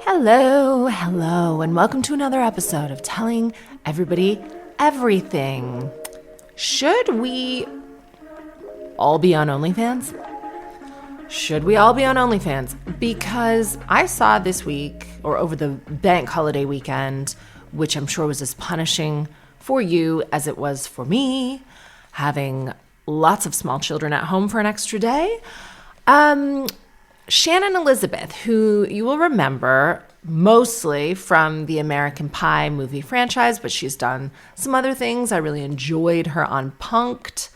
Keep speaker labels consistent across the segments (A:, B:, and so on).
A: Hello, and welcome to another episode of Telling Everybody Everything. Should we all be on OnlyFans? Should we all be on OnlyFans? Because I saw this week, or over the bank holiday weekend, which I'm sure was as punishing for you as it was for me, having lots of small children at home for an extra day. Shannon Elizabeth, who you will remember mostly from the American Pie movie franchise, but she's done some other things. I really enjoyed her on Punk'd.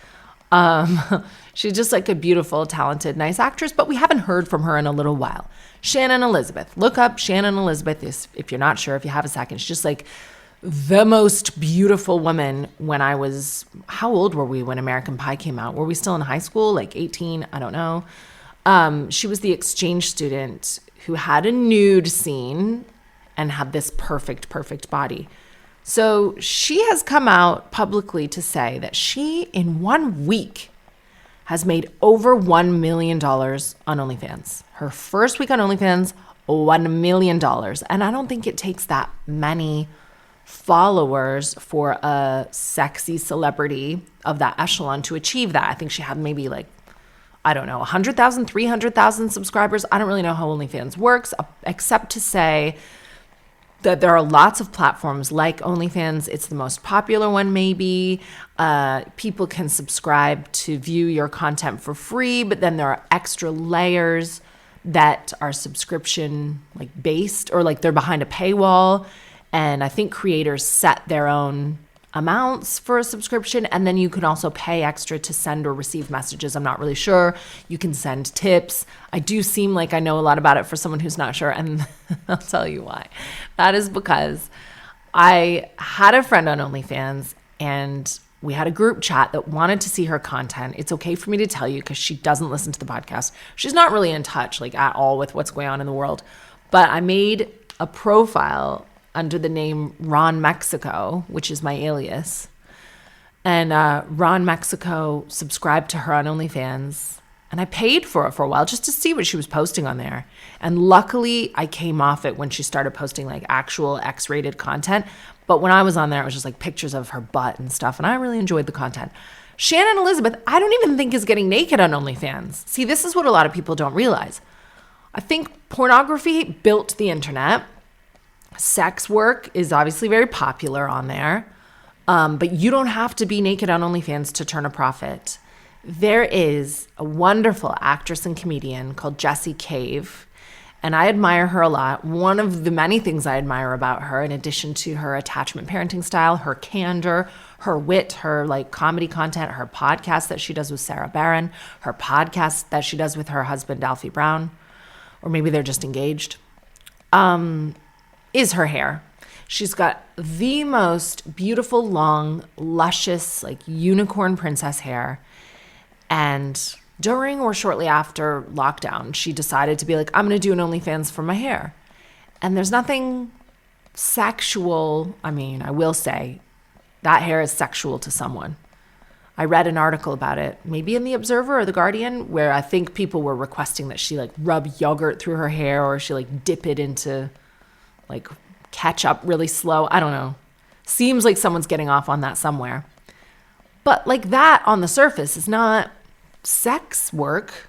A: She's just like a beautiful, talented, nice actress, but we haven't heard from her in a little while. Shannon Elizabeth. Look up Shannon Elizabeth if you're not sure, if you have a second. She's just like the most beautiful woman when I was, how old were we when American Pie came out? Were we still in high school? Like 18? I don't know. She was the exchange student who had a nude scene and had this perfect body. So she has come out publicly to say that she, in 1 week, has made over $1 million on OnlyFans. Her first week on OnlyFans, $1 million. And I don't think it takes that many followers for a sexy celebrity of that echelon to achieve that. I think she had maybe like, I don't know, 100,000, 300,000 subscribers. I don't really know how OnlyFans works, except to say that there are lots of platforms like OnlyFans. It's the most popular one, maybe. People can subscribe to view your content for free, but then there are extra layers that are subscription like based, or like they're behind a paywall. And I think creators set their own amounts for a subscription, and then you can also pay extra to send or receive messages. I'm not really sure. You can send tips. I do seem like I know a lot about it for someone who's not sure, and I'll tell you why. That is because I had a friend on OnlyFans, and we had a group chat that wanted to see her content. It's okay for me to tell you because she doesn't listen to the podcast. She's not really in touch like at all with what's going on in the world. But I made a profile under the name Ron Mexico, which is my alias. And Ron Mexico subscribed to her on OnlyFans. And I paid for it for a while just to see what she was posting on there. And luckily, I came off it when she started posting like actual X-rated content. But when I was on there, it was just like pictures of her butt and stuff. And I really enjoyed the content. Shannon Elizabeth, I don't even think is getting naked on OnlyFans. See, this is what a lot of people don't realize. I think pornography built the internet. Sex work is obviously very popular on there, but you don't have to be naked on OnlyFans to turn a profit. There is a wonderful actress and comedian called Jessie Cave, and I admire her a lot. One of the many things I admire about her, in addition to her attachment parenting style, her candor, her wit, her like comedy content, her podcast that she does with Sarah Barron, her podcast that she does with her husband, Alfie Brown, or maybe they're just engaged, is her hair. She's got the most beautiful, long, luscious, like unicorn princess hair. And during or shortly after lockdown, she decided to be like, I'm going to do an OnlyFans for my hair. And there's nothing sexual. I mean, I will say that hair is sexual to someone. I read an article about it, maybe in The Observer or The Guardian, where I think people were requesting that she like rub yogurt through her hair, or she like dip it into like catch up really slow. I don't know. Seems like someone's getting off on that somewhere. But like that on the surface is not sex work,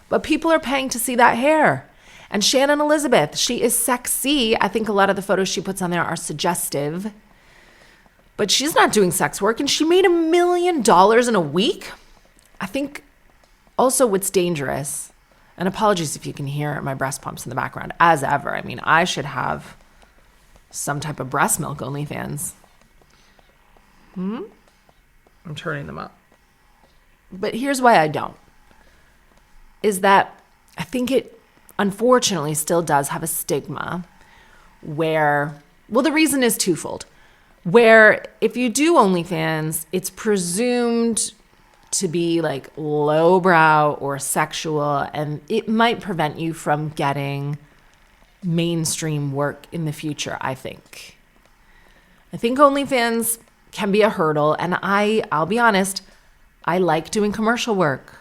A: but people are paying to see that hair. And Shannon Elizabeth, she is sexy. I think a lot of the photos she puts on there are suggestive, but she's not doing sex work, and she made $1 million in a week. I think also what's dangerous, and apologies if you can hear my breast pumps in the background, as ever. I mean, I should have some type of breast milk OnlyFans. I'm turning them up. But here's why I don't. Is that I think it unfortunately still does have a stigma where, well, the reason is twofold. Where if you do OnlyFans, it's presumed to be like lowbrow or sexual, and it might prevent you from getting mainstream work in the future, I think. I think OnlyFans can be a hurdle, and I'll be honest, I like doing commercial work.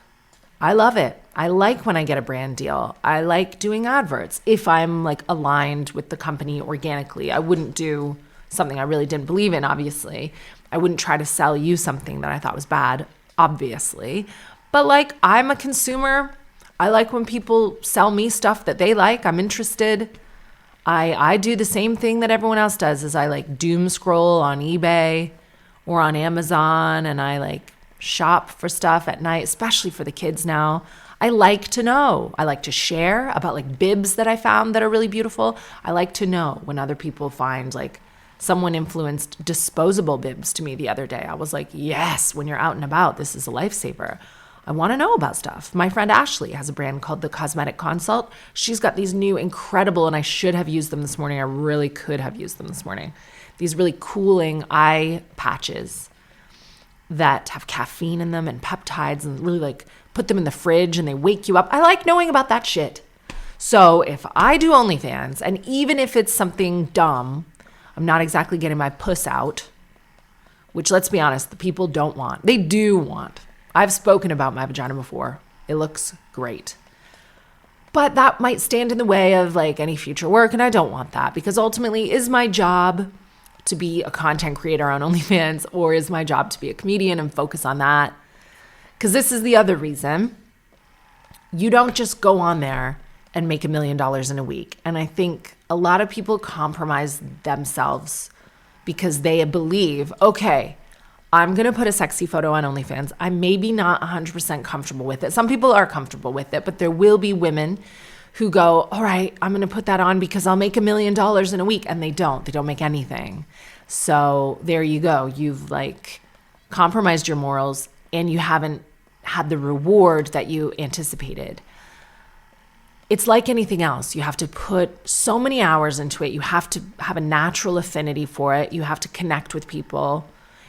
A: I love it. I like when I get a brand deal. I like doing adverts. If I'm like aligned with the company organically, I wouldn't do something I really didn't believe in, obviously. I wouldn't try to sell you something that I thought was bad, obviously. But like, I'm a consumer. I like when people sell me stuff that they like. I'm interested. I do the same thing that everyone else does, is I like doom scroll on eBay or on Amazon, and I like shop for stuff at night, especially for the kids now. I like to know. I like to share about like bibs that I found that are really beautiful. I like to know when other people find, like, someone influenced disposable bibs to me the other day. I was like, yes, when you're out and about, this is a lifesaver. I want to know about stuff. My friend Ashley has a brand called The Cosmetic Consult. She's got these new incredible, and I should have used them this morning. I really could have used them this morning. These really cooling eye patches that have caffeine in them and peptides, and really like put them in the fridge and they wake you up. I like knowing about that shit. So if I do OnlyFans, and even if it's something dumb, I'm not exactly getting my puss out, which, let's be honest, the people don't want. They do want. I've spoken about my vagina before. It looks great. But that might stand in the way of like any future work, and I don't want that, because ultimately, is my job to be a content creator on OnlyFans, or is my job to be a comedian and focus on that? Because this is the other reason. You don't just go on there and make $1 million in a week. And I think a lot of people compromise themselves because they believe, okay, I'm going to put a sexy photo on OnlyFans. I'm maybe not 100% comfortable with it. Some people are comfortable with it, but there will be women who go, all right, I'm going to put that on because I'll make $1 million in a week. And they don't make anything. So there you go. You've like compromised your morals, and you haven't had the reward that you anticipated. It's like anything else. You have to put so many hours into it. You have to have a natural affinity for it. You have to connect with people.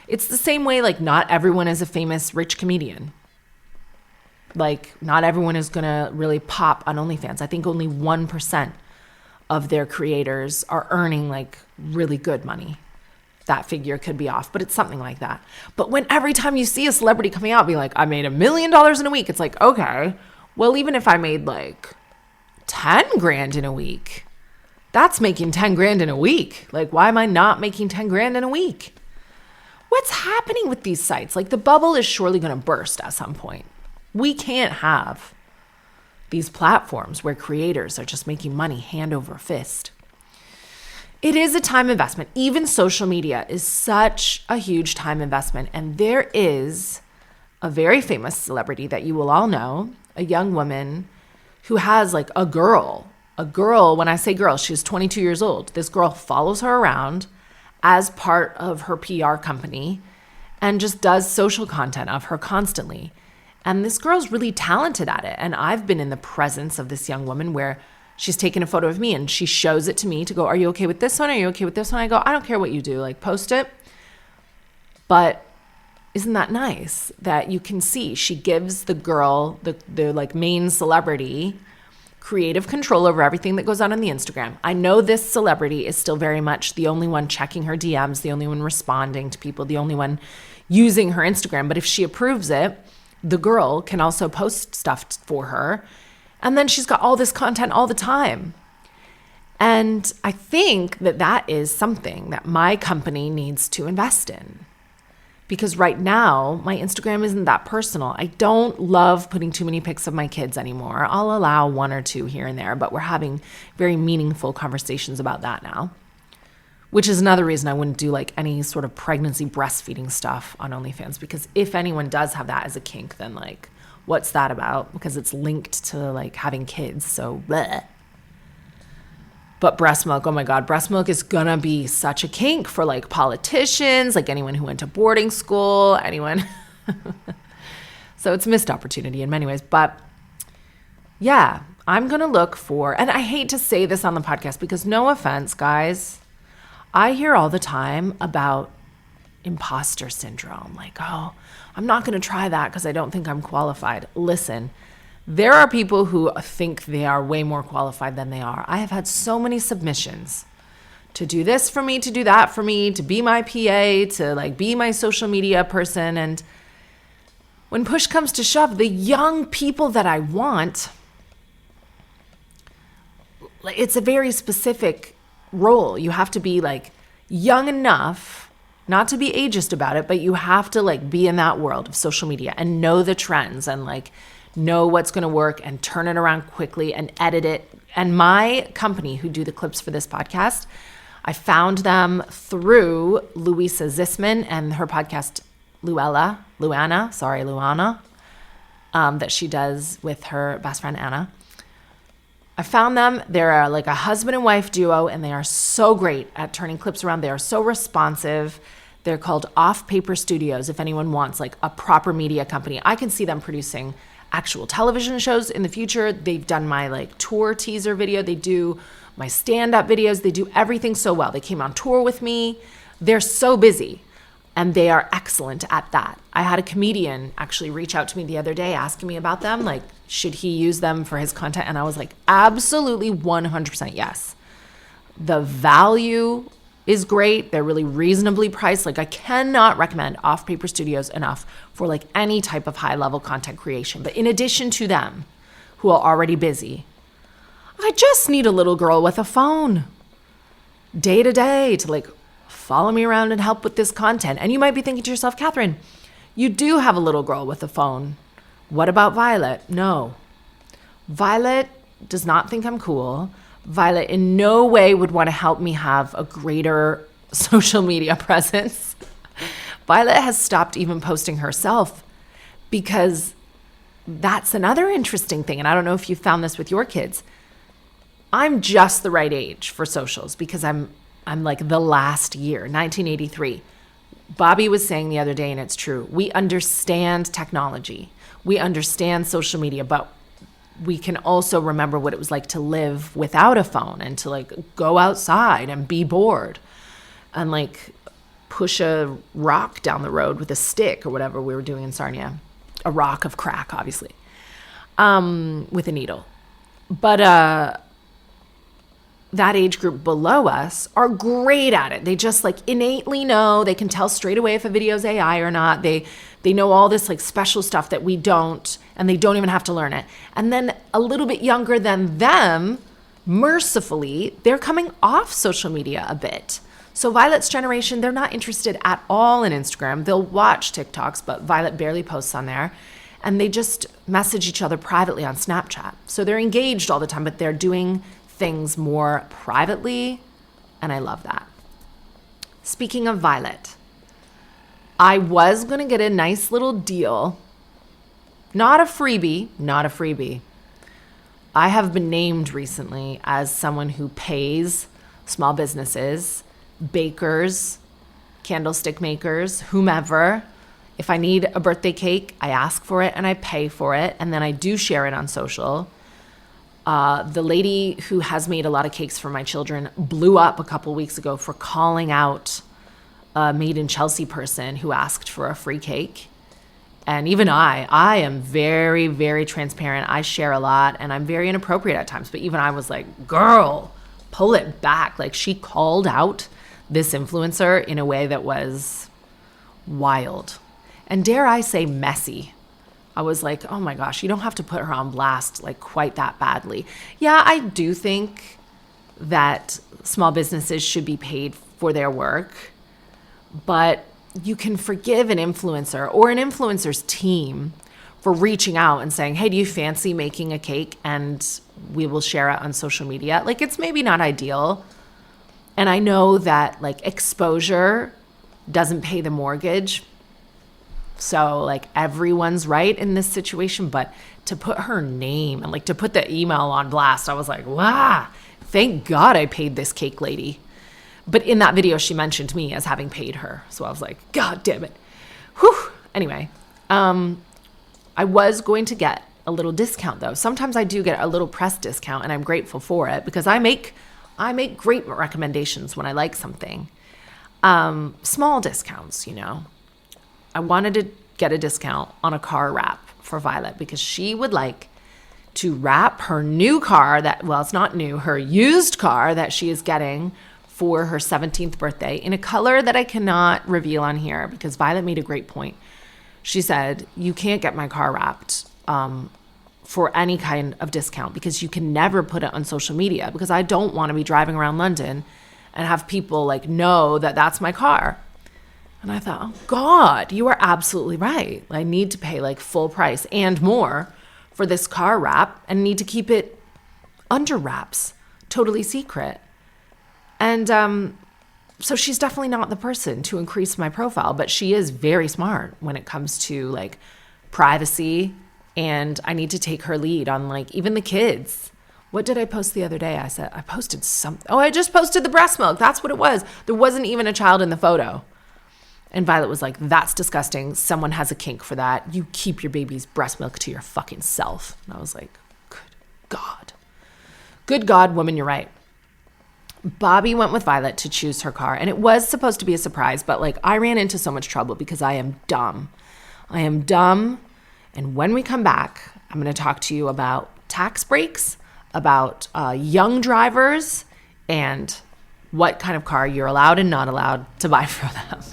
A: It's the same way, like, not everyone is a famous rich comedian. Like, not everyone is going to really pop on OnlyFans. I think only 1% of their creators are earning, like, really good money. That figure could be off, but it's something like that. But when every time you see a celebrity coming out, be like, I made $1 million in a week. It's like, okay, well, even if I made, like, 10 grand in a week, that's making 10 grand in a week. Like, why am I not making 10 grand in a week? What's happening with these sites? Like, the bubble is surely going to burst at some point. We can't have these platforms where creators are just making money hand over fist. It is a time investment. Even social media is such a huge time investment. And there is a very famous celebrity that you will all know, a young woman who has like a girl. When I say girl, she's 22 years old. This girl follows her around as part of her PR company and just does social content of her constantly. And this girl's really talented at it. And I've been in the presence of this young woman where she's taken a photo of me and she shows it to me to go, are you okay with this one? Are you okay with this one? I go, I don't care what you do, like, post it. But isn't that nice that you can see she gives the girl, the like main celebrity, creative control over everything that goes on the Instagram. I know this celebrity is still very much the only one checking her DMs, the only one responding to people, the only one using her Instagram. But if she approves it, the girl can also post stuff for her. And then she's got all this content all the time. And I think that that is something that my company needs to invest in. Because right now, my Instagram isn't that personal. I don't love putting too many pics of my kids anymore. I'll allow 1 or 2 here and there, but we're having very meaningful conversations about that now, which is another reason I wouldn't do like any sort of pregnancy breastfeeding stuff on OnlyFans, because if anyone does have that as a kink, then like, what's that about? Because it's linked to like having kids, so bleh. But breast milk, oh my God, breast milk is gonna be such a kink for like politicians, like anyone who went to boarding school, anyone. So it's a missed opportunity in many ways. But yeah, I'm gonna look for, and I hate to say this on the podcast because no offense, guys, I hear all the time about imposter syndrome. Like, oh, I'm not gonna try that because I don't think I'm qualified. Listen, there are people who think they are way more qualified than they are. I have had so many submissions to do this for me, to do that for me, to be my PA, to like be my social media person. And when push comes to shove, the young people that I want, it's a very specific role. You have to be like young enough, not to be ageist about it, but you have to like be in that world of social media and know the trends and like know what's going to work and turn it around quickly and edit it. And my company who do the clips for this podcast, I found them through Louisa Zisman and her podcast Luana, that she does with her best friend Anna. I found them. They're like a husband and wife duo, and they are so great at turning clips around. They are so responsive. They're called Off Paper Studios. If anyone wants like a proper media company, I can see them producing actual television shows in the future. They've done my like tour teaser video. They do my stand-up videos. They do everything so well. They came on tour with me. They're so busy. And they are excellent at that. I had a comedian actually reach out to me the other day asking me about them, like, should he use them for his content? And I was like, absolutely 100% yes. The value is great. They're really reasonably priced. Like, I cannot recommend Off Paper Studios enough for like any type of high-level content creation. But in addition to them, who are already busy, I just need a little girl with a phone day to day to like follow me around and help with this content. And you might be thinking to yourself, Katherine, you do have a little girl with a phone. What about Violet? No. Violet does not think I'm cool. Violet in no way would want to help me have a greater social media presence. Violet has stopped even posting herself because that's another interesting thing. And I don't know if you found this with your kids. I'm just the right age for socials because I'm like the last year, 1983. Bobby was saying the other day, and it's true, we understand technology. We understand social media, but we can also remember what it was like to live without a phone and to like go outside and be bored and like push a rock down the road with a stick or whatever we were doing in Sarnia. A rock of crack, obviously, with a needle. But that age group below us are great at it. They just like innately know. They can tell straight away if a video is AI or not. They know all this like special stuff that we don't, and they don't even have to learn it. And then a little bit younger than them, mercifully, they're coming off social media a bit. So Violet's generation, they're not interested at all in Instagram. They'll watch TikToks, but Violet barely posts on there. And they just message each other privately on Snapchat. So they're engaged all the time, but they're doing things more privately, and I love that. Speaking of Violet, I was going to get a nice little deal. Not a freebie. I have been named recently as someone who pays small businesses, bakers, candlestick makers, whomever. If I need a birthday cake, I ask for it and I pay for it, and then I do share it on social. The lady who has made a lot of cakes for my children blew up a couple weeks ago for calling out a Made in Chelsea person who asked for a free cake. And even I am very, very transparent. I share a lot and I'm very inappropriate at times. But even I was like, girl, pull it back. Like, she called out this influencer in a way that was wild. And dare I say messy. I was like, oh my gosh, you don't have to put her on blast like quite that badly. Yeah, I do think that small businesses should be paid for their work, but you can forgive an influencer or an influencer's team for reaching out and saying, hey, do you fancy making a cake and we will share it on social media? Like, it's maybe not ideal. And I know that like exposure doesn't pay the mortgage. So like everyone's right in this situation, but to put her name and like to put the email on blast, I was like, wow, thank God I paid this cake lady. But in that video, she mentioned me as having paid her. So I was like, God damn it. Whew. Anyway, I was going to get a little discount though. Sometimes I do get a little press discount and I'm grateful for it because I make great recommendations when I like something. Small discounts, you know. I wanted to get a discount on a car wrap for Violet because she would like to wrap her new car it's not new, her used car that she is getting for her 17th birthday in a color that I cannot reveal on here because Violet made a great point. She said, you can't get my car wrapped for any kind of discount because you can never put it on social media because I don't want to be driving around London and have people like know that that's my car. And I thought, oh God, you are absolutely right. I need to pay like full price and more for this car wrap and need to keep it under wraps, totally secret. And so she's definitely not the person to increase my profile, but she is very smart when it comes to like privacy. And I need to take her lead on like even the kids. What did I post the other day? I said, I posted something. Oh, I just posted the breast milk. That's what it was. There wasn't even a child in the photo. And Violet was like, that's disgusting. Someone has a kink for that. You keep your baby's breast milk to your fucking self. And I was like, good God. Good God, woman, you're right. Bobby went with Violet to choose her car. And it was supposed to be a surprise, but like I ran into so much trouble because I am dumb. I am dumb. And when we come back, I'm going to talk to you about tax breaks, about young drivers, and what kind of car you're allowed and not allowed to buy for them.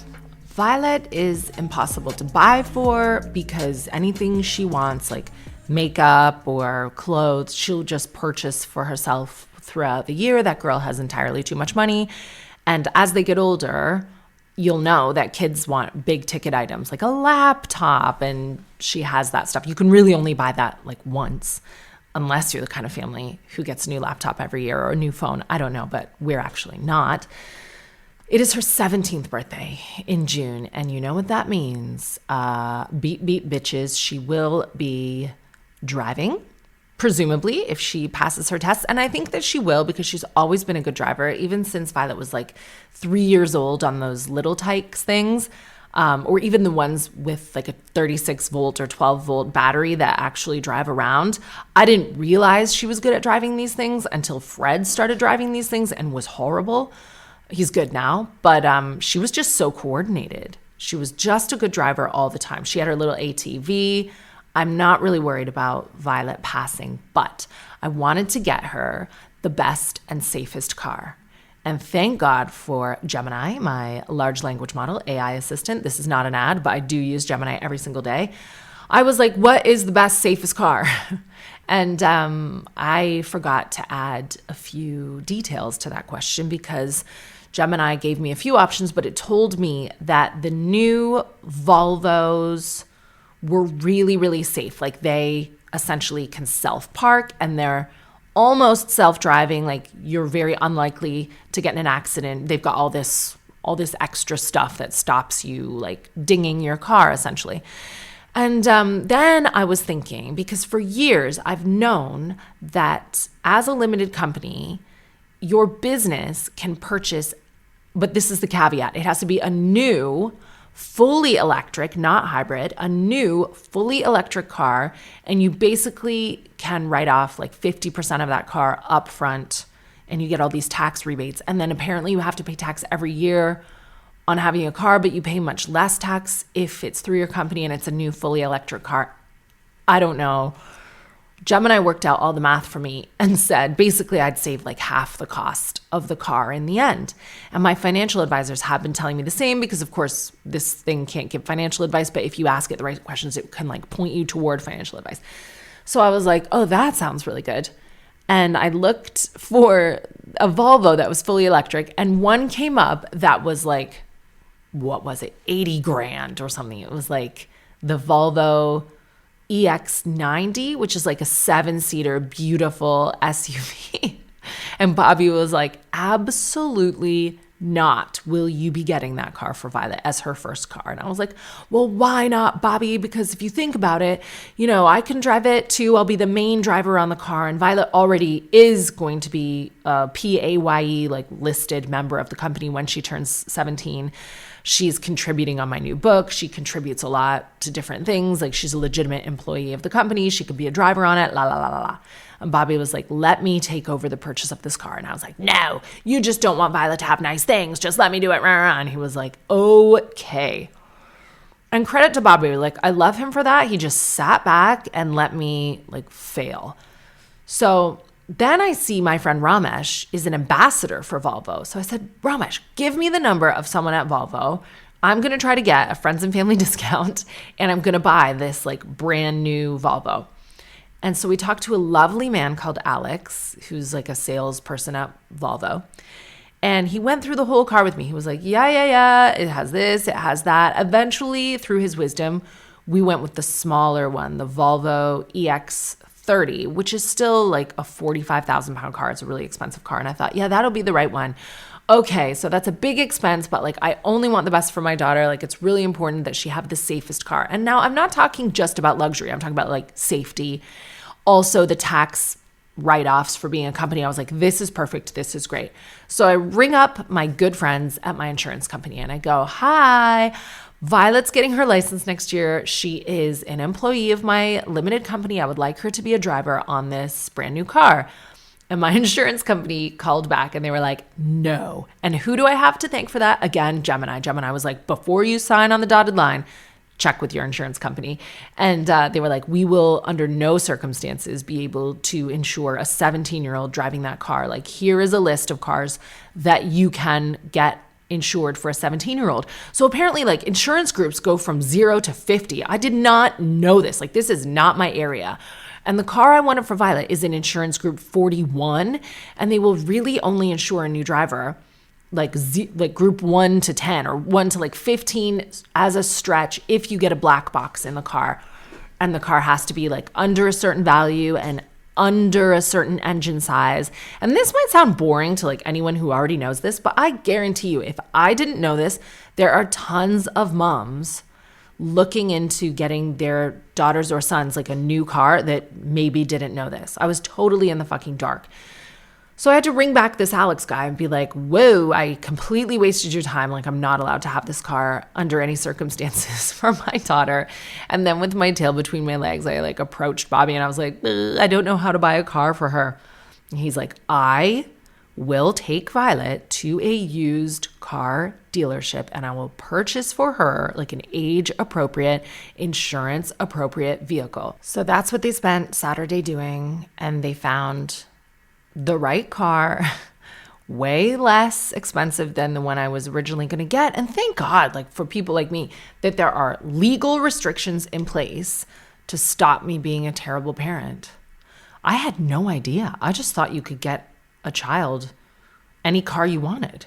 A: Violet is impossible to buy for because anything she wants, like makeup or clothes, she'll just purchase for herself throughout the year. That girl has entirely too much money. And as they get older, you'll know that kids want big ticket items like a laptop, and she has that stuff. You can really only buy that like once, unless you're the kind of family who gets a new laptop every year or a new phone. I don't know, but we're actually not. It is her 17th birthday in June, and you know what that means. Beep, beep, bitches. She will be driving, presumably, if she passes her tests. And I think that she will because she's always been a good driver, even since Violet was like 3 years old on those little Tykes things, or even the ones with like a 36 volt or 12 volt battery that actually drive around. I didn't realize she was good at driving these things until Fred started driving these things and was horrible. He's good now, but she was just so coordinated. She was just a good driver all the time. She had her little ATV. I'm not really worried about Violet passing, but I wanted to get her the best and safest car. And thank God for Gemini, my large language model AI assistant. This is not an ad, but I do use Gemini every single day. I was like, what is the best, safest car? And I forgot to add a few details to that question because Gemini gave me a few options, but it told me that the new Volvos were really, really safe. Like they essentially can self-park and they're almost self-driving. Like you're very unlikely to get in an accident. They've got all this extra stuff that stops you like dinging your car essentially. And then I was thinking, because for years I've known that as a limited company, your business can purchase, but this is the caveat, it has to be a new, fully electric, not hybrid, a new, fully electric car, and you basically can write off like 50% of that car up front, and you get all these tax rebates. And then apparently you have to pay tax every year on having a car, but you pay much less tax if it's through your company and it's a new, fully electric car. I don't know. Gemini worked out all the math for me and said basically I'd save like half the cost of the car in the end. And my financial advisors have been telling me the same because of course this thing can't give financial advice, but if you ask it the right questions, it can like point you toward financial advice. So I was like, oh, that sounds really good. And I looked for a Volvo that was fully electric, and one came up that was like, what was it? 80 grand or something. It was like the Volvo EX90, which is like a 7-seater, beautiful SUV. And Bobby was like, absolutely not will you be getting that car for Violet as her first car. And I was like, well, why not, Bobby? Because if you think about it, you know, I can drive it too. I'll be the main driver on the car. And Violet already is going to be a PAYE, like listed member of the company when she turns 17. She's contributing on my new book. She contributes a lot to different things. Like she's a legitimate employee of the company. She could be a driver on it, la, la, la, la, la. And Bobby was like, let me take over the purchase of this car. And I was like, no, you just don't want Violet to have nice things. Just let me do it. And he was like, okay. And credit to Bobby. Like, I love him for that. He just sat back and let me like fail. So then I see my friend Ramesh is an ambassador for Volvo. So I said, Ramesh, give me the number of someone at Volvo. I'm going to try to get a friends and family discount and I'm going to buy this like brand new Volvo. And so we talked to a lovely man called Alex, who's like a salesperson at Volvo. And he went through the whole car with me. He was like, yeah, it has this, it has that. Eventually, through his wisdom, we went with the smaller one, the Volvo EX30, which is still like a 45,000 pound car. It's a really expensive car. And I thought, yeah, that'll be the right one. Okay, so that's a big expense, but like I only want the best for my daughter. Like it's really important that she have the safest car. And now I'm not talking just about luxury. I'm talking about like safety. Also the tax write-offs for being a company. I was like, this is perfect. This is great. So I ring up my good friends at my insurance company and I go, hi, Violet's getting her license next year. She is an employee of my limited company. I would like her to be a driver on this brand new car. And my insurance company called back and they were like, no. And who do I have to thank for that? Again, Gemini. Gemini was like, before you sign on the dotted line, check with your insurance company. And they were like, we will under no circumstances be able to insure a 17-year-old driving that car. Like, here is a list of cars that you can get insured for a 17-year-old. So apparently like insurance groups go from 0 to 50. I did not know this. Like, this is not my area. And the car I wanted for Violet is in insurance group 41, and they will really only insure a new driver like group 1 to 10 or 1 to like 15 as a stretch if you get a black box in the car. And the car has to be like under a certain value and under a certain engine size. And this might sound boring to like anyone who already knows this, but I guarantee you, if I didn't know this, there are tons of moms looking into getting their daughters or sons like a new car that maybe didn't know this. I was totally in the fucking dark. So I had to ring back this Alex guy and be like, whoa, I completely wasted your time. Like, I'm not allowed to have this car under any circumstances for my daughter. And then with my tail between my legs, I like approached Bobby and I was like, I don't know how to buy a car for her. And he's like, I will take Violet to a used car dealership and I will purchase for her like an age appropriate, insurance appropriate vehicle. So that's what they spent Saturday doing. And they found the right car, way less expensive than the one I was originally going to get. And thank God, like for people like me, that there are legal restrictions in place to stop me being a terrible parent. I had no idea. I just thought you could get a child any car you wanted.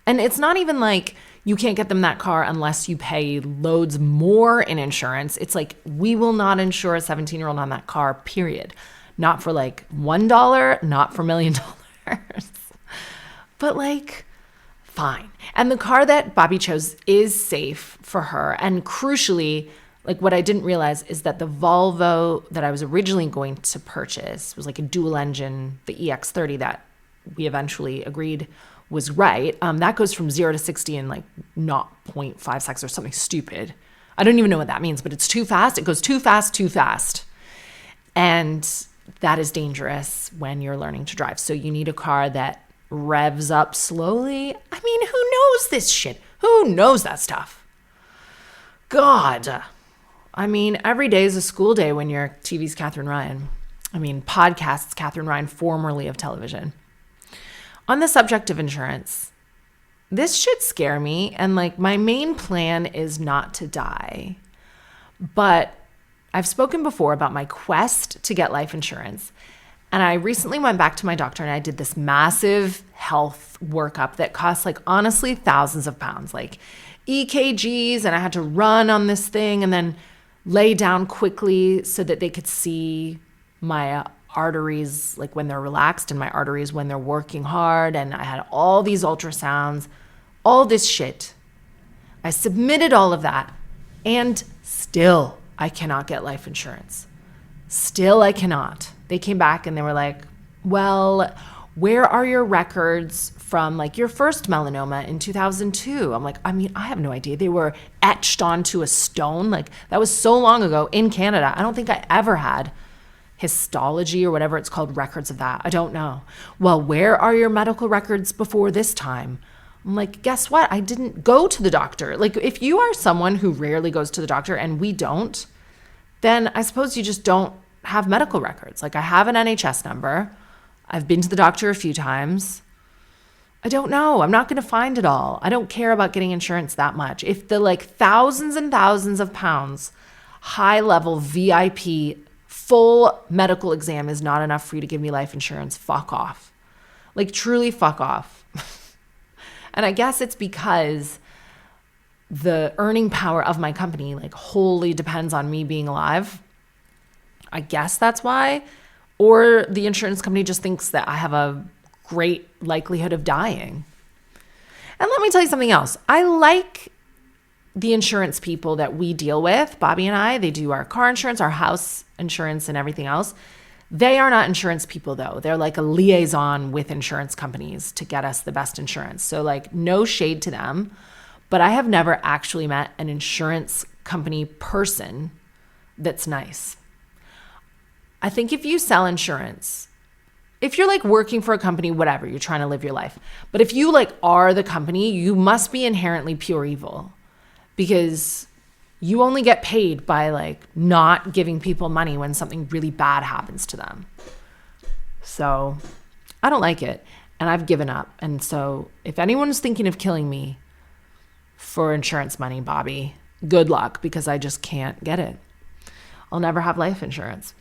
A: And it's not even like you can't get them that car unless you pay loads more in insurance. It's like, we will not insure a 17-year-old on that car, period. Not for like $1, not for $1 million. But like, fine. And the car that Bobby chose is safe for her. And crucially, like what I didn't realize is that the Volvo that I was originally going to purchase was like a dual engine, the EX30 that we eventually agreed was right. That goes from 0 to 60 in like 0.5 seconds or something stupid. I don't even know what that means, but it's too fast. It goes too fast. And that is dangerous when you're learning to drive. So you need a car that revs up slowly. I mean, who knows this shit? Who knows that stuff? God. I mean, every day is a school day when you're TV's Katherine Ryan. I mean, podcasts Katherine Ryan, formerly of television. On the subject of insurance, this should scare me. And like, my main plan is not to die. But I've spoken before about my quest to get life insurance. And I recently went back to my doctor and I did this massive health workup that cost like honestly thousands of pounds, like EKGs. And I had to run on this thing and then lay down quickly so that they could see my arteries like when they're relaxed and my arteries when they're working hard. And I had all these ultrasounds, all this shit. I submitted all of that and still I cannot get life insurance. Still, I cannot. They came back and they were like, well, where are your records from like your first melanoma in 2002? I'm like, I mean, I have no idea. They were etched onto a stone. Like that was so long ago in Canada. I don't think I ever had histology or whatever it's called, records of that. I don't know. Well, where are your medical records before this time? I'm like, guess what? I didn't go to the doctor. Like if you are someone who rarely goes to the doctor and we don't, then I suppose you just don't have medical records. Like I have an NHS number. I've been to the doctor a few times. I don't know. I'm not going to find it all. I don't care about getting insurance that much. If the like thousands and thousands of pounds, high level VIP, full medical exam is not enough for you to give me life insurance, fuck off. Like truly fuck off. And I guess it's because the earning power of my company like wholly depends on me being alive. I guess that's why. Or the insurance company just thinks that I have a great likelihood of dying. And let me tell you something else. I like the insurance people that we deal with, Bobby and I. They do our car insurance, our house insurance, and everything else. They are not insurance people, though. They're like a liaison with insurance companies to get us the best insurance. So like no shade to them, but I have never actually met an insurance company person that's nice. I think if you sell insurance, if you're like working for a company, whatever, you're trying to live your life. But if you like are the company, you must be inherently pure evil because you only get paid by like not giving people money when something really bad happens to them. So I don't like it and I've given up. And so if anyone's thinking of killing me for insurance money, Bobby, good luck because I just can't get it. I'll never have life insurance.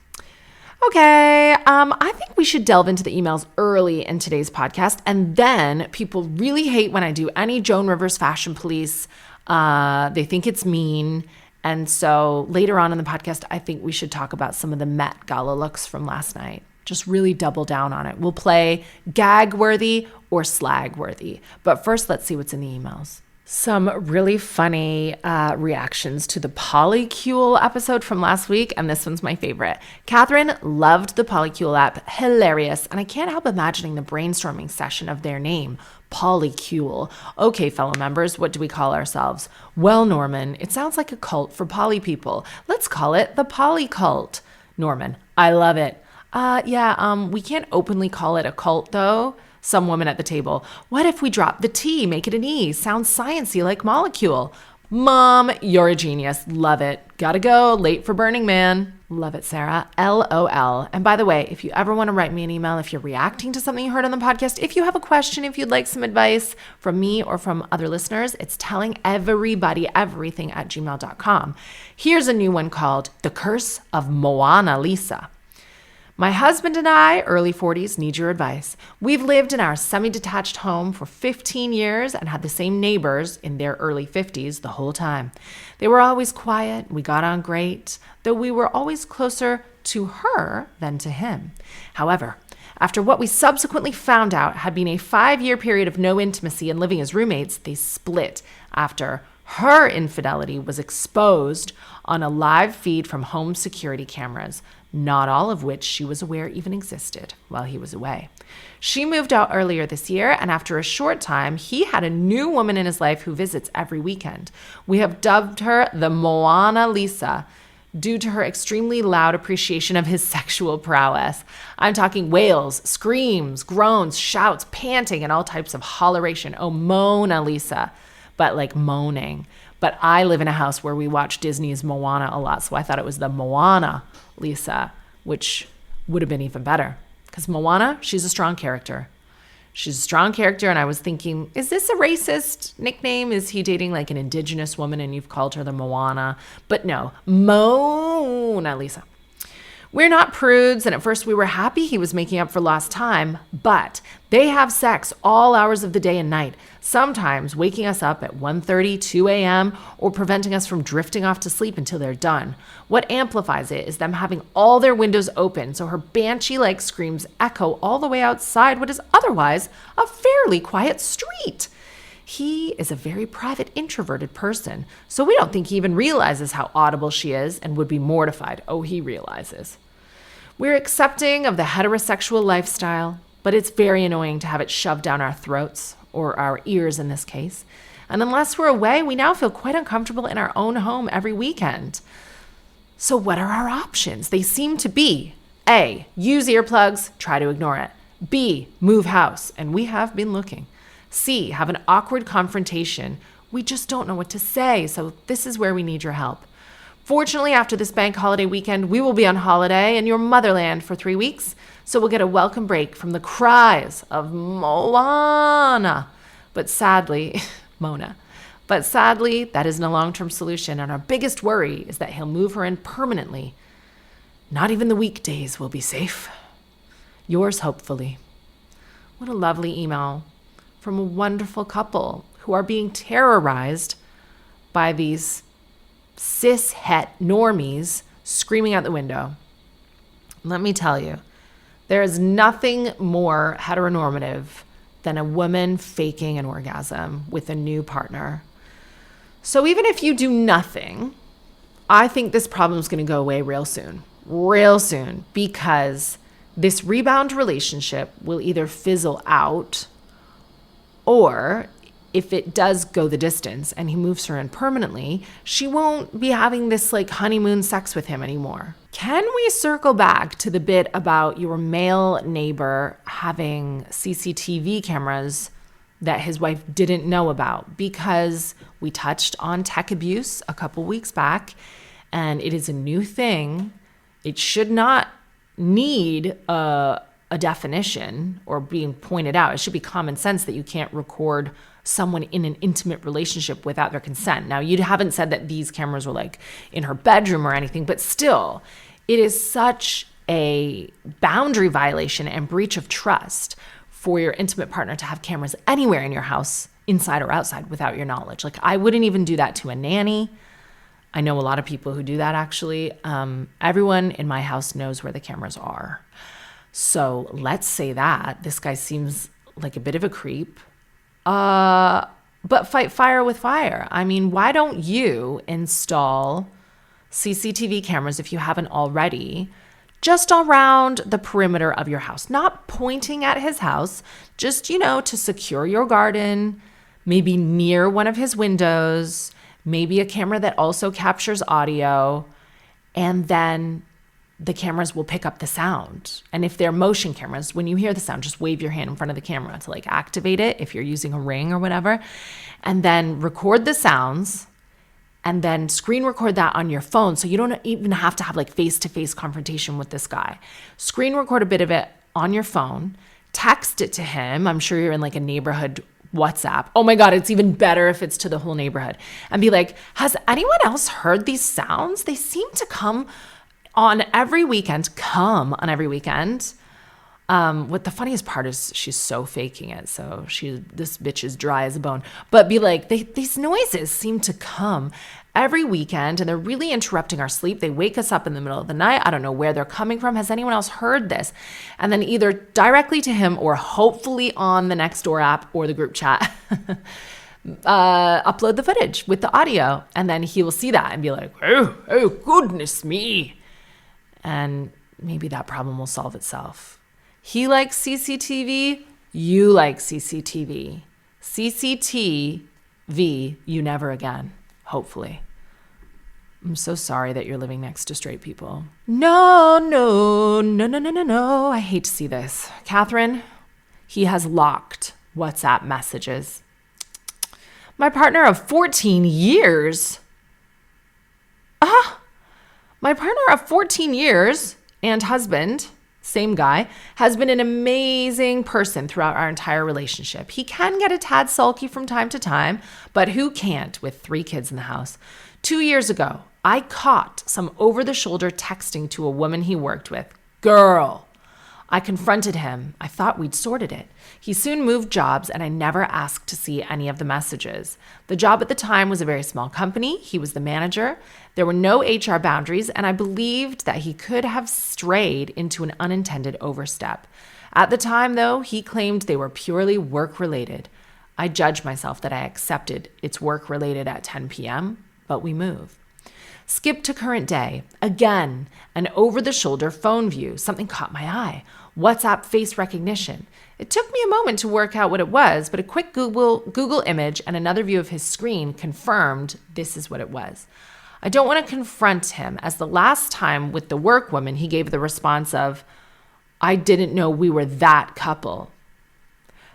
A: Okay, I think we should delve into the emails early in today's podcast. And then people really hate when I do any Joan Rivers Fashion Police. They think it's mean. And so later on in the podcast, I think we should talk about some of the Met Gala looks from last night. Just really double down on it. We'll play GAGworthy or SLAGworthy. But first, let's see what's in the emails. Some really funny reactions to the Polycule episode from last week, and this one's my favorite. Katherine loved the Polycule app, hilarious, and I can't help imagining the brainstorming session of their name, Polycule. Okay, fellow members, what do we call ourselves? Well, Norman, it sounds like a cult for poly people. Let's call it the Poly Cult. Norman, I love it. We can't openly call it a cult, though. Some woman at the table. What if we drop the T, make it an E? Sounds sciencey like molecule. Mom, you're a genius. Love it. Gotta go. Late for Burning Man. Love it, Sarah. LOL. And by the way, if you ever want to write me an email, if you're reacting to something you heard on the podcast, if you have a question, if you'd like some advice from me or from other listeners, it's telling everybody everything at gmail.com. Here's a new one called The Curse of Moana Lisa. My husband and I, early 40s, need your advice. We've lived in our semi-detached home for 15 years and had the same neighbors in their early 50s the whole time. They were always quiet. We got on great, though we were always closer to her than to him. However, after what we subsequently found out had been a 5-year period of no intimacy and living as roommates, they split after her infidelity was exposed on a live feed from home security cameras, not all of which she was aware even existed while he was away. She moved out earlier this year, and after a short time, he had a new woman in his life who visits every weekend. We have dubbed her the Moana Lisa due to her extremely loud appreciation of his sexual prowess. I'm talking wails, screams, groans, shouts, panting, and all types of holleration. Oh, Mona Lisa. But like moaning. But I live in a house where we watch Disney's Moana a lot, so I thought it was the Moana Lisa, which would have been even better. Because Moana, she's a strong character. She's a strong character, and I was thinking, is this a racist nickname? Is he dating like an indigenous woman and you've called her the Moana? But no, Mona Lisa. We're not prudes, and at first we were happy he was making up for lost time, but they have sex all hours of the day and night, sometimes waking us up at 1:30, 2 a.m., or preventing us from drifting off to sleep until they're done. What amplifies it is them having all their windows open, so her banshee-like screams echo all the way outside what is otherwise a fairly quiet street. He is a very private, introverted person, so we don't think he even realizes how audible she is and would be mortified. Oh, he realizes. We're accepting of the heterosexual lifestyle, but it's very annoying to have it shoved down our throats, or our ears in this case. And unless we're away, we now feel quite uncomfortable in our own home every weekend. So what are our options? They seem to be A, use earplugs, try to ignore it. B, move house, and we have been looking. C, have an awkward confrontation. We just don't know what to say, so this is where we need your help. Fortunately, after this bank holiday weekend, we will be on holiday in your motherland for 3 weeks, So we'll get a welcome break from the cries of Moana. But sadly, Mona. But sadly, that isn't a long-term solution, and our biggest worry is that he'll move her in permanently. Not even the weekdays will be safe. Yours, hopefully. What a lovely email from a wonderful couple who are being terrorized by these cis-het normies screaming out the window. Let me tell you, there is nothing more heteronormative than a woman faking an orgasm with a new partner. So even if you do nothing, I think this problem is going to go away real soon, because this rebound relationship will either fizzle out, or if it does go the distance and he moves her in permanently, she won't be having this like honeymoon sex with him anymore. Can we circle back to the bit about your male neighbor having CCTV cameras that his wife didn't know about? Because we touched on tech abuse a couple weeks back, and it is a new thing. It should not need a definition or being pointed out. It should be common sense that you can't record someone in an intimate relationship without their consent. Now, you haven't said that these cameras were like in her bedroom or anything, but still, it is such a boundary violation and breach of trust for your intimate partner to have cameras anywhere in your house, inside or outside, without your knowledge. Like, I wouldn't even do that to a nanny. I know a lot of people who do that, actually. Everyone in my house knows where the cameras are. So let's say that this guy seems like a bit of a creep. But fight fire with fire. I mean, why don't you install CCTV cameras, if you haven't already, just around the perimeter of your house, not pointing at his house, just, to secure your garden, maybe near one of his windows, maybe a camera that also captures audio, and then the cameras will pick up the sound. And if they're motion cameras, when you hear the sound, just wave your hand in front of the camera to like activate it if you're using a Ring or whatever, and then record the sounds and then screen record that on your phone. So you don't even have to have like face-to-face confrontation with this guy. Screen record a bit of it on your phone, text it to him. I'm sure you're in like a neighborhood WhatsApp. Oh my God, it's even better if it's to the whole neighborhood. And be like, has anyone else heard these sounds? They seem to come on every weekend. What the funniest part is she's so faking it. So this bitch is dry as a bone. But be like, these noises seem to come every weekend and they're really interrupting our sleep. They wake us up in the middle of the night. I don't know where they're coming from. Has anyone else heard this? And then either directly to him or hopefully on the Nextdoor app or the group chat, upload the footage with the audio. And then he will see that and be like, oh, goodness me. And maybe that problem will solve itself. He likes CCTV, you like CCTV. CCTV, you never again, hopefully. I'm so sorry that you're living next to straight people. No. I hate to see this. Katherine, he has locked WhatsApp messages. My partner of 14 years. My partner of 14 years and husband, same guy, has been an amazing person throughout our entire relationship. He can get a tad sulky from time to time, but who can't with 3 kids in the house? 2 years ago, I caught some over-the-shoulder texting to a woman he worked with. Girl. I confronted him. I thought we'd sorted it. He soon moved jobs, and I never asked to see any of the messages. The job at the time was a very small company. He was the manager. There were no HR boundaries, and I believed that he could have strayed into an unintended overstep. At the time, though, he claimed they were purely work-related. I judged myself that I accepted it's work-related at 10 p.m., but we move. Skip to current day. Again, an over-the-shoulder phone view. Something caught my eye. WhatsApp face recognition. It took me a moment to work out what it was, but a quick Google image and another view of his screen confirmed this is what it was. I don't want to confront him, as the last time with the work woman, he gave the response of, I didn't know we were that couple.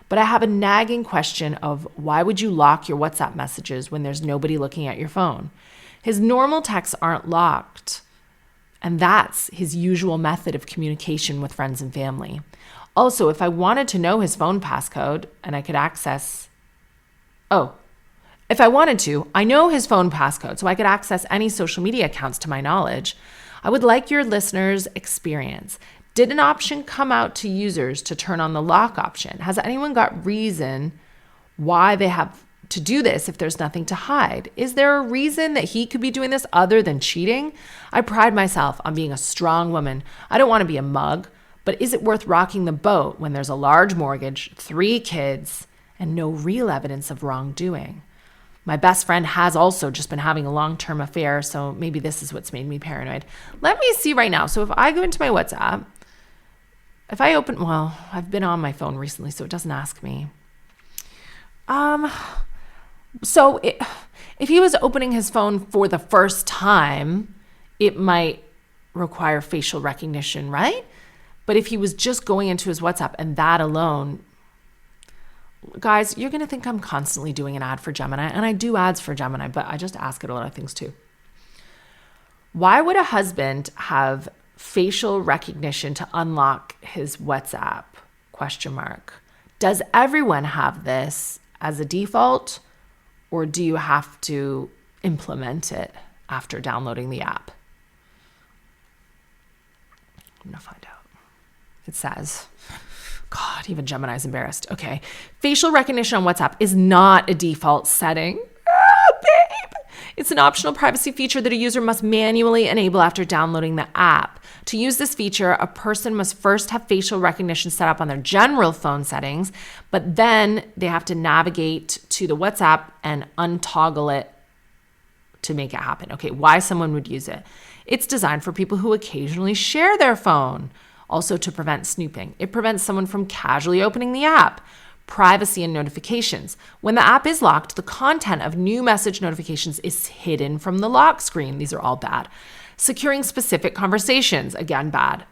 A: But I have a nagging question of why would you lock your WhatsApp messages when there's nobody looking at your phone? His normal texts aren't locked. And that's his usual method of communication with friends and family. Also, if I wanted to know his phone passcode and I could access, if I wanted to, I know his phone passcode, so I could access any social media accounts to my knowledge. I would like your listeners' experience. Did an option come out to users to turn on the lock option? Has anyone got reason why they have to do this if there's nothing to hide? Is there a reason that he could be doing this other than cheating? I pride myself on being a strong woman. I don't want to be a mug, but is it worth rocking the boat when there's a large mortgage, 3 kids, and no real evidence of wrongdoing? My best friend has also just been having a long-term affair, so maybe this is what's made me paranoid. Let me see right now. So if I go into my WhatsApp, if I open, well, I've been on my phone recently, so it doesn't ask me. If he was opening his phone for the first time, it might require facial recognition, right? But if he was just going into his WhatsApp and that alone, guys, you're going to think I'm constantly doing an ad for Gemini, and I do ads for Gemini, but I just ask it a lot of things too. Why would a husband have facial recognition to unlock his WhatsApp? ? Does everyone have this as a default, or do you have to implement it after downloading the app? I'm going to find out. It says, God, even Gemini's embarrassed. Okay. Facial recognition on WhatsApp is not a default setting. Babe. It's an optional privacy feature that a user must manually enable after downloading the app. To use this feature, a person must first have facial recognition set up on their general phone settings, but then they have to navigate to the WhatsApp and untoggle it to make it happen. Okay, why someone would use it? It's designed for people who occasionally share their phone. Also to prevent snooping. It prevents someone from casually opening the app. Privacy and notifications. When the app is locked, the content of new message notifications is hidden from the lock screen. These are all bad. Securing specific conversations. Again, bad.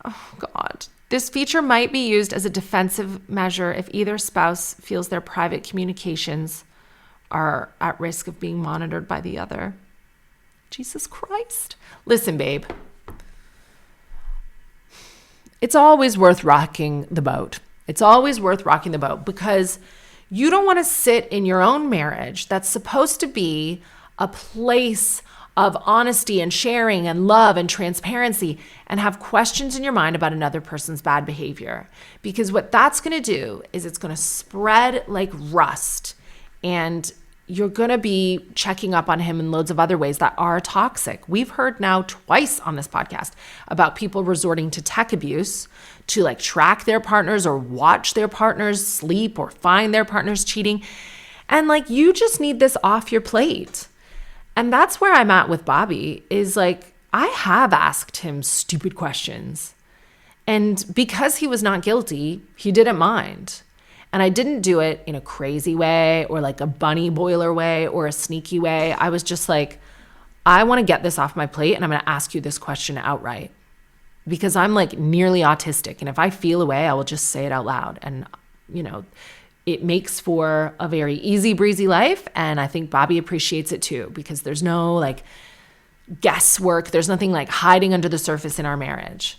A: Oh, God. This feature might be used as a defensive measure if either spouse feels their private communications are at risk of being monitored by the other. Jesus Christ. Listen, babe. It's always worth rocking the boat. It's always worth rocking the boat because you don't want to sit in your own marriage that's supposed to be a place of honesty and sharing and love and transparency and have questions in your mind about another person's bad behavior. Because what that's going to do is it's going to spread like rust, and you're going to be checking up on him in loads of other ways that are toxic. We've heard now twice on this podcast about people resorting to tech abuse to like track their partners or watch their partners sleep or find their partners cheating. And like, you just need this off your plate. And that's where I'm at with Bobby is like, I have asked him stupid questions. And because he was not guilty, he didn't mind. And I didn't do it in a crazy way or like a bunny boiler way or a sneaky way. I was just like, I want to get this off my plate and I'm going to ask you this question outright because I'm like nearly autistic. And if I feel a way, I will just say it out loud. And, you know, it makes for a very easy breezy life. And I think Bobby appreciates it too because there's no like guesswork. There's nothing like hiding under the surface in our marriage.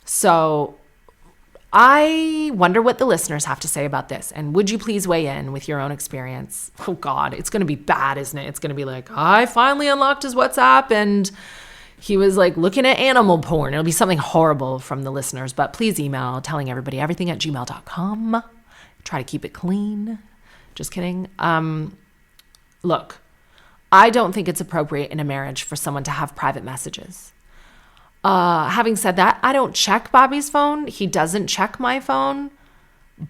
A: So I wonder what the listeners have to say about this. And would you please weigh in with your own experience? Oh God, it's going to be bad, isn't it? It's going to be like, I finally unlocked his WhatsApp and he was like looking at animal porn. It'll be something horrible from the listeners, but please email telling everybody everything at gmail.com. Try to keep it clean. Just kidding. Look, I don't think it's appropriate in a marriage for someone to have private messages. Having said that, I don't check Bobby's phone. He doesn't check my phone.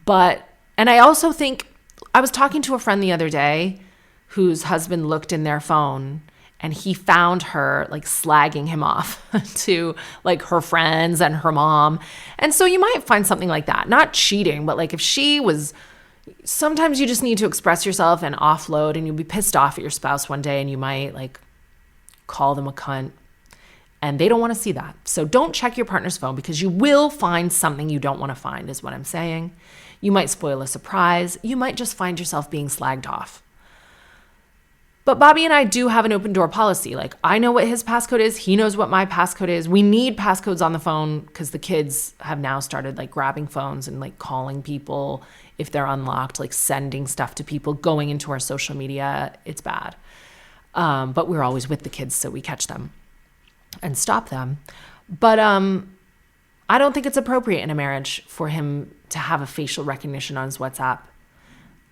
A: And I also think, I was talking to a friend the other day whose husband looked in their phone and he found her like slagging him off to like her friends and her mom. And so you might find something like that, not cheating, but like if she was, sometimes you just need to express yourself and offload, and you'll be pissed off at your spouse one day and you might like call them a cunt. And they don't want to see that. So don't check your partner's phone because you will find something you don't want to find is what I'm saying. You might spoil a surprise. You might just find yourself being slagged off. But Bobby and I do have an open door policy. Like, I know what his passcode is. He knows what my passcode is. We need passcodes on the phone because the kids have now started like grabbing phones and like calling people if they're unlocked, like sending stuff to people, going into our social media. It's bad. But we're always with the kids, so we catch them and stop them. But I don't think it's appropriate in a marriage for him to have a facial recognition on his WhatsApp.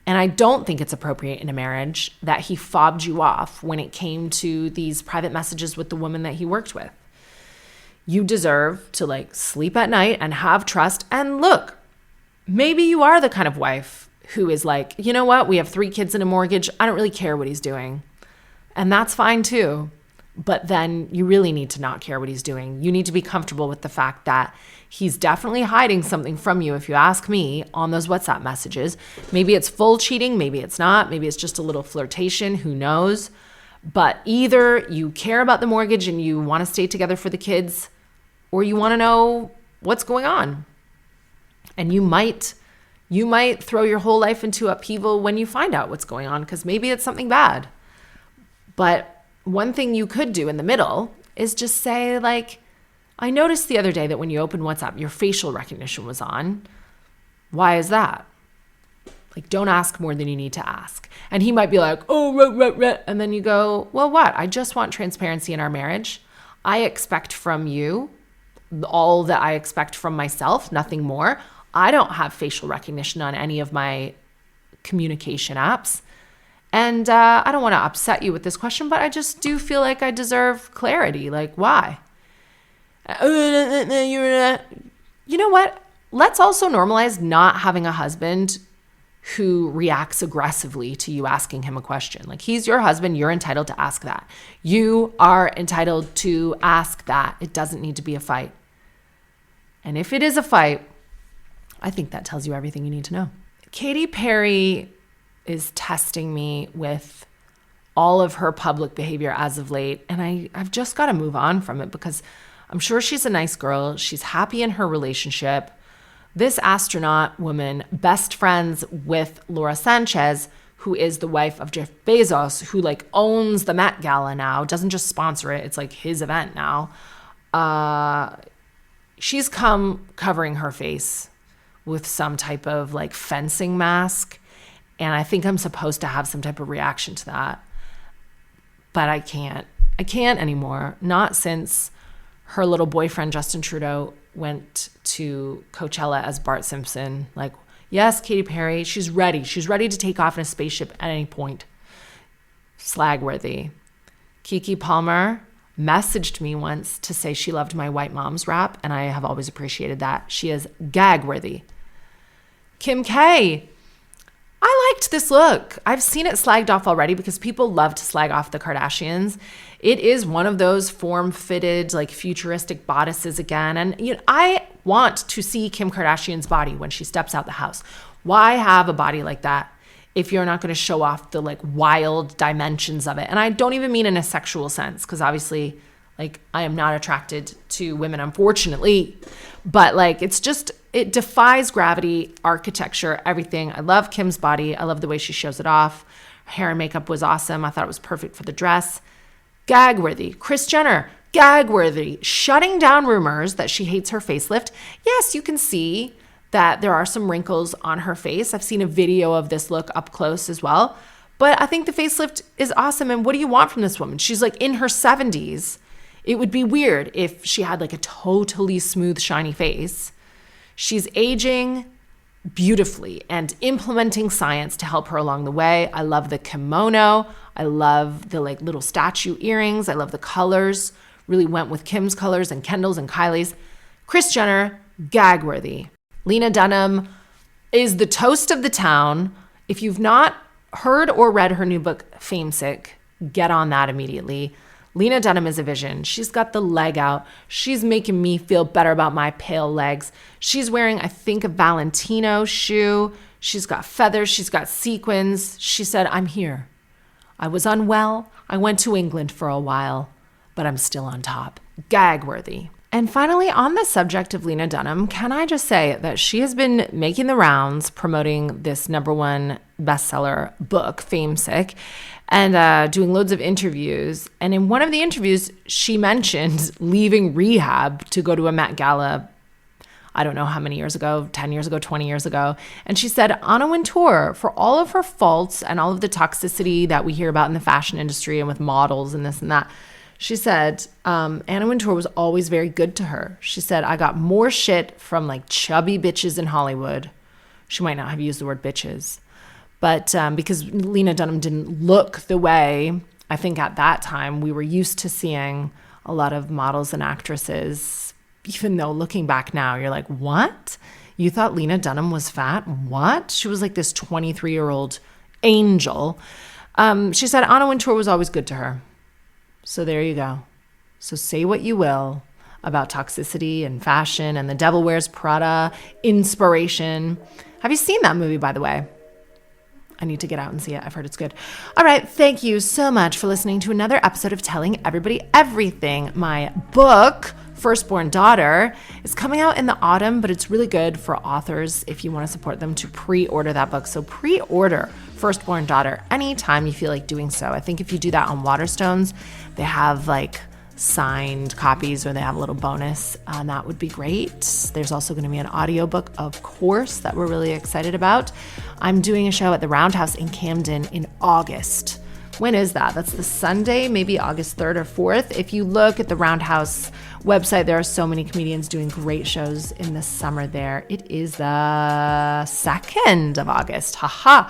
A: And I don't think it's appropriate in a marriage that he fobbed you off when it came to these private messages with the woman that he worked with. You deserve to like sleep at night and have trust. And look, maybe you are the kind of wife who is like, you know what? We have 3 kids and a mortgage. I don't really care what he's doing. And that's fine too. But then you really need to not care what he's doing. You need to be comfortable with the fact that he's definitely hiding something from you, if you ask me, on those WhatsApp messages. Maybe it's full cheating, maybe it's not, maybe it's just a little flirtation, who knows? But either you care about the mortgage and you want to stay together for the kids, or you want to know what's going on. And you might throw your whole life into upheaval when you find out what's going on, because maybe it's something bad. But one thing you could do in the middle is just say, like, I noticed the other day that when you opened WhatsApp, your facial recognition was on. Why is that? Like, don't ask more than you need to ask. And he might be like, oh, right. And then you go, well, what? I just want transparency in our marriage. I expect from you all that I expect from myself, nothing more. I don't have facial recognition on any of my communication apps. And I don't want to upset you with this question, but I just do feel like I deserve clarity. Like, why? You know what? Let's also normalize not having a husband who reacts aggressively to you asking him a question. Like, he's your husband. You're entitled to ask that. You are entitled to ask that. It doesn't need to be a fight. And if it is a fight, I think that tells you everything you need to know. Katy Perry is testing me with all of her public behavior as of late. And I've just got to move on from it because I'm sure she's a nice girl. She's happy in her relationship. This astronaut woman, best friends with Laura Sanchez, who is the wife of Jeff Bezos, who like owns the Met Gala now, doesn't just sponsor it. It's like his event now. She's come covering her face with some type of like fencing mask. And I think I'm supposed to have some type of reaction to that. But I can't anymore. Not since her little boyfriend, Justin Trudeau, went to Coachella as Bart Simpson. Like, yes, Katy Perry, she's ready. She's ready to take off in a spaceship at any point. SLAGworthy. Keke Palmer messaged me once to say she loved my White Moms rap, and I have always appreciated that. She is GAGworthy. Kim K. I liked this look. I've seen it slagged off already because people love to slag off the Kardashians. It is one of those form-fitted, like futuristic bodices again. And you know, I want to see Kim Kardashian's body when she steps out the house. Why have a body like that if you're not going to show off the like wild dimensions of it? And I don't even mean in a sexual sense, because obviously, like, I am not attracted to women, unfortunately. But like, it's just, it defies gravity, architecture, everything. I love Kim's body. I love the way she shows it off. Her hair and makeup was awesome. I thought it was perfect for the dress. GAGworthy. Kris Jenner, GAGworthy. Shutting down rumors that she hates her facelift. Yes, you can see that there are some wrinkles on her face. I've seen a video of this look up close as well. But I think the facelift is awesome. And what do you want from this woman? She's like in her 70s. It would be weird if she had like a totally smooth, shiny face. She's aging beautifully and implementing science to help her along the way. I love the kimono. I love the like little statue earrings. I love the colors. Really went with Kim's colors and Kendall's and Kylie's. Kris Jenner, GAGworthy. Lena Dunham is the toast of the town. If you've not heard or read her new book, Famesick, get on that immediately. Lena Dunham is a vision. She's got the leg out. She's making me feel better about my pale legs. She's wearing, I think, a Valentino shoe. She's got feathers. She's got sequins. She said, I'm here. I was unwell. I went to England for a while, but I'm still on top. GAGworthy. And finally, on the subject of Lena Dunham, can I just say that she has been making the rounds promoting this #1 bestseller book, Famesick, and doing loads of interviews. And in one of the interviews, she mentioned leaving rehab to go to a Met Gala, I don't know how many years ago, 10 years ago, 20 years ago. And she said, Anna Wintour, for all of her faults and all of the toxicity that we hear about in the fashion industry and with models and this and that, she said, Anna Wintour was always very good to her. She said, I got more shit from like chubby bitches in Hollywood. She might not have used the word bitches, but because Lena Dunham didn't look the way, I think at that time we were used to seeing a lot of models and actresses, even though looking back now, you're like, what? You thought Lena Dunham was fat? What? She was like this 23-year-old angel. She said Anna Wintour was always good to her. So there you go. So say what you will about toxicity and fashion and The Devil Wears Prada inspiration. Have you seen that movie, by the way? I need to get out and see it. I've heard it's good. All right. Thank you so much for listening to another episode of Telling Everybody Everything. My book, Firstborn Daughter, is coming out in the autumn, but it's really good for authors if you want to support them to pre-order that book. So pre-order Firstborn Daughter anytime you feel like doing so. I think if you do that on Waterstones, they have like signed copies or they have a little bonus. That would be great. There's also going to be an audiobook, of course, that we're really excited about. I'm doing a show at the Roundhouse in Camden in August. When is that? That's the Sunday, maybe August 3rd or 4th. If you look at the Roundhouse website, there are so many comedians doing great shows in the summer there. It is the 2nd of August. Haha.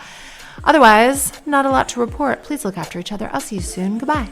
A: Otherwise, not a lot to report. Please look after each other. I'll see you soon. Goodbye.